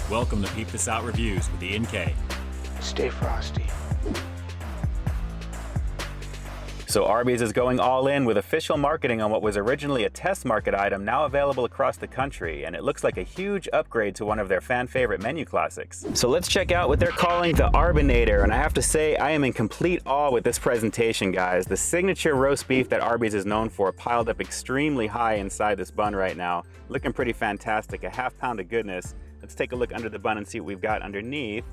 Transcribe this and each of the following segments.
Welcome to Peep This Out Reviews with Ian K. Stay frosty. So Arby's is going all in with official marketing on what was originally a test market item now available across the country, and it looks like a huge upgrade to one of their fan favorite menu classics. So let's check out what they're calling the Arbynator, and I have to say I am in complete awe with this presentation, guys. The signature roast beef that Arby's is known for piled up extremely high inside this bun right now. Looking pretty fantastic, a half pound of goodness. Let's take a look under the bun and see what we've got underneath.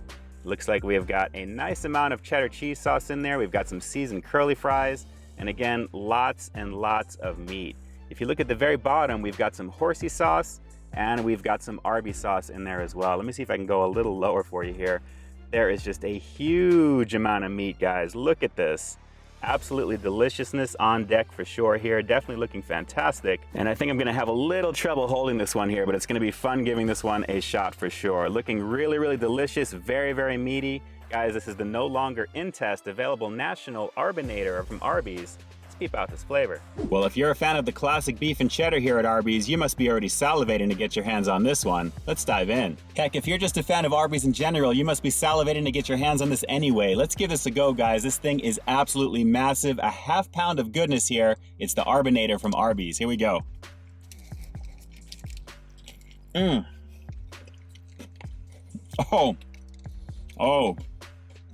Looks like we have got a nice amount of cheddar cheese sauce in there. We've got some seasoned curly fries, and again, lots and lots of meat. If you look at the very bottom, we've got some Horsey sauce, and we've got some Arby sauce in there as well. Let me see if I can go a little lower for you here. There is just a huge amount of meat, guys. Look at this. Absolutely deliciousness on deck for sure here. Definitely looking fantastic. And I think I'm gonna have a little trouble holding this one here, but it's gonna be fun giving this one a shot for sure. Looking really, really delicious, very, very meaty. Guys, this is the no longer in test available national Arbynator from Arby's. Let's peep out this flavor. Well, if you're a fan of the classic beef and cheddar here at Arby's, you must be already salivating to get your hands on this one. Let's dive in. Heck, if you're just a fan of Arby's in general, you must be salivating to get your hands on this anyway. Let's give this a go, guys. This thing is absolutely massive. A half pound of goodness here. It's the Arbynator from Arby's. Here we go. Oh.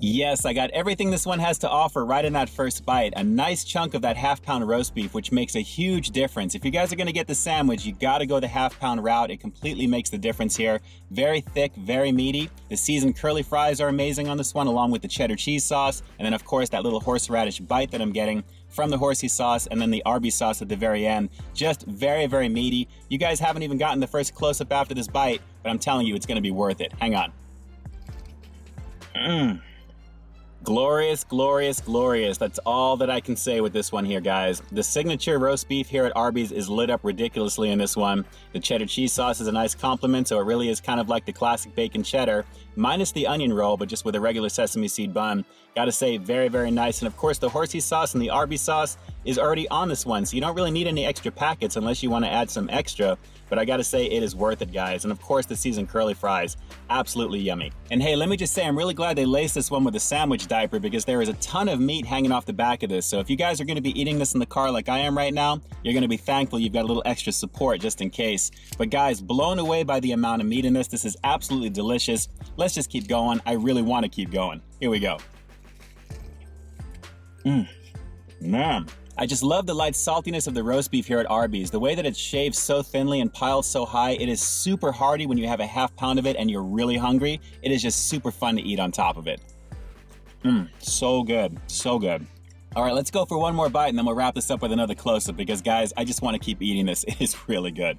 Yes, I got everything this one has to offer right in that first bite. A nice chunk of that half pound roast beef, which makes a huge difference. If you guys are gonna get the sandwich, you gotta go the half pound route. It completely makes the difference here. Very thick, very meaty. The seasoned curly fries are amazing on this one, along with the cheddar cheese sauce. And then of course, that little horseradish bite that I'm getting from the Horsey sauce, and then the Arby sauce at the very end. Just very, very meaty. You guys haven't even gotten the first close-up after this bite, but I'm telling you, it's gonna be worth it. Hang on. Glorious, glorious, glorious. That's all that I can say with this one here, guys. The signature roast beef here at Arby's is lit up ridiculously in this one. The cheddar cheese sauce is a nice compliment, so it really is kind of like the classic bacon cheddar, minus the onion roll, but just with a regular sesame seed bun. Gotta say, very, very nice. And of course, the Horsey sauce and the Arby sauce is already on this one, so you don't really need any extra packets unless you want to add some extra. But I gotta say, it is worth it, guys. And of course, the seasoned curly fries, absolutely yummy. And hey, let me just say, I'm really glad they laced this one with a sandwich diaper, because there is a ton of meat hanging off the back of this. So if you guys are gonna be eating this in the car like I am right now, you're gonna be thankful you've got a little extra support just in case. But guys, blown away by the amount of meat in this. This is absolutely delicious. Let's just keep going. I really want to keep going. Here we go. Man. I just love the light saltiness of the roast beef here at Arby's. The way that it's shaved so thinly and piled so high, it is super hearty when you have a half pound of it and you're really hungry. It is just super fun to eat on top of it. So good, so good. All right, let's go for one more bite and then we'll wrap this up with another close-up, because guys, I just want to keep eating this. It is really good.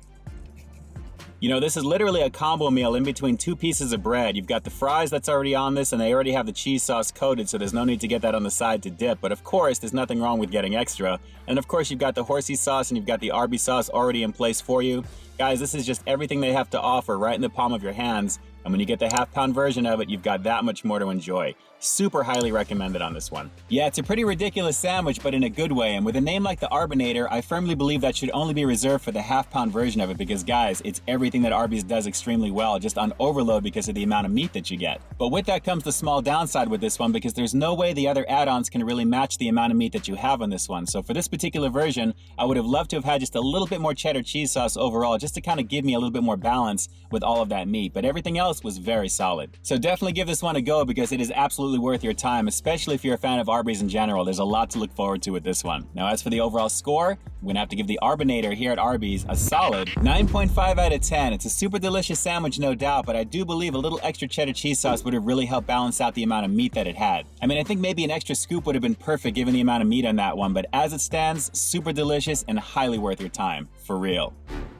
You know, this is literally a combo meal in between two pieces of bread. You've got the fries that's already on this, and they already have the cheese sauce coated, so there's no need to get that on the side to dip. But of course, there's nothing wrong with getting extra. And of course, you've got the Horsey sauce and you've got the Arby sauce already in place for you. Guys, this is just everything they have to offer right in the palm of your hands. And when you get the half pound version of it, you've got that much more to enjoy. Super highly recommended on this one. Yeah, it's a pretty ridiculous sandwich, but in a good way. And with a name like the Arbynator, I firmly believe that should only be reserved for the half pound version of it, because guys, it's everything that Arby's does extremely well, just on overload because of the amount of meat that you get. But with that comes the small downside with this one, because there's no way the other add-ons can really match the amount of meat that you have on this one. So for this particular version, I would have loved to have had just a little bit more cheddar cheese sauce overall, just to kind of give me a little bit more balance with all of that meat. But everything else was very solid. So definitely give this one a go, because it is absolutely worth your time, especially if you're a fan of Arby's in general. There's a lot to look forward to with this one. Now, as for the overall score, I'm gonna have to give the Arbynator here at Arby's a solid 9.5 out of 10. It's a super delicious sandwich, no doubt, but I do believe a little extra cheddar cheese sauce would have really helped balance out the amount of meat that it had. I mean, I think maybe an extra scoop would have been perfect given the amount of meat on that one, but as it stands, super delicious and highly worth your time, for real.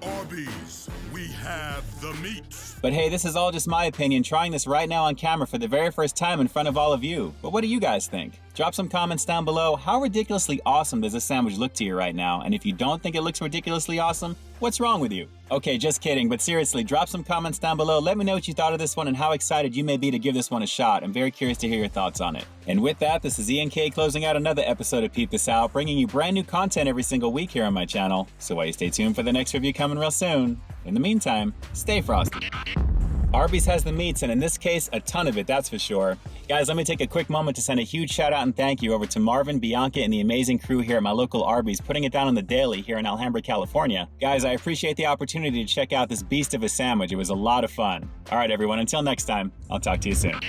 Arby's, we have the meat. But hey, this is all just my opinion, trying this right now on camera for the very first time in front of all of you. But what do you guys think? Drop some comments down below. How ridiculously awesome does this sandwich look to you right now? And if you don't think it looks ridiculously awesome, what's wrong with you? Okay, just kidding, but seriously, drop some comments down below. Let me know what you thought of this one and how excited you may be to give this one a shot. I'm very curious to hear your thoughts on it. And with that, this is Ian K closing out another episode of Peep This Out, bringing you brand new content every single week here on my channel. So while you stay tuned for the next review coming real soon, in the meantime, stay frosty. Arby's has the meats, and in this case, a ton of it, that's for sure. Guys, let me take a quick moment to send a huge shout out and thank you over to Marvin, Bianca, and the amazing crew here at my local Arby's, putting it down on the daily here in Alhambra, California. Guys, I appreciate the opportunity to check out this beast of a sandwich. It was a lot of fun. All right, everyone, until next time, I'll talk to you soon.